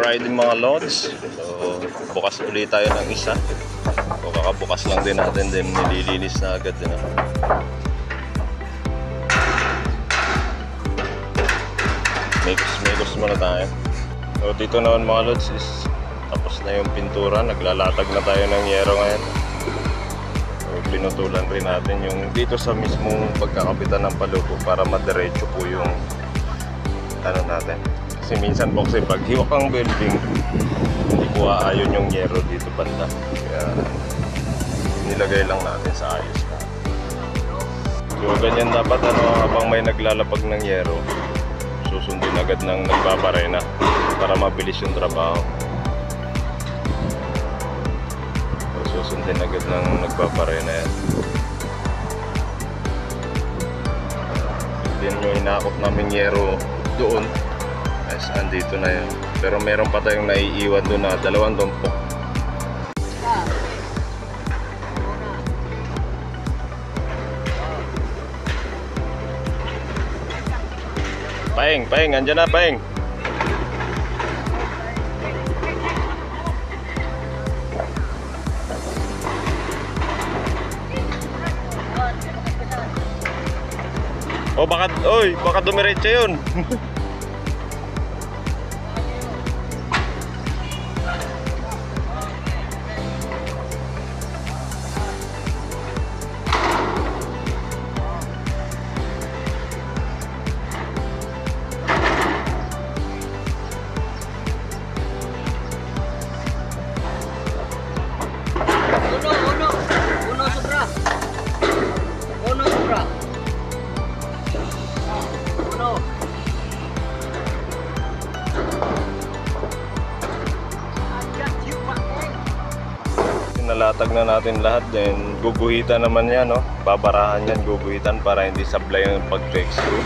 Friday mga lods. So bukas ulit tayo ng isa. So kakabukas lang din natin, din nililinis na agad din. Mekos muna tayo. So dito naman mga lods is tapos na yung pintura, naglalatag na tayo ng yero ngayon. So pinutulan rin natin yung dito sa mismong pagkakapitan ng palupo para madiretso po yung ano natin. Kasi minsan po kasi pag hiwak ang building, hindi po aayon yung yero dito banda. Kaya nilagay lang natin sa ayos na. So ganyan dapat habang may naglalapag ng yero, susundin agad ng nagbabarena para mabilis yung trabaho. So susundin agad ng nagbabarena yan. Then yung inakot naming yero doon, andito na yun. Pero meron pa tayong naiiwan doon na 2 tumpok. Paeng, andyan na Paeng. Oh, baka dumiretso yun. Nalatag na natin lahat, then guguhitan naman yan, no? Babarahan yan, guguhitan para hindi sablay yung pag-screw.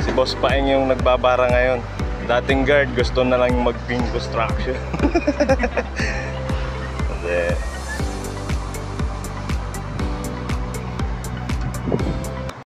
Si Boss Paeng yung nagbabara ngayon. Dating guard, gusto na lang mag-pin construction.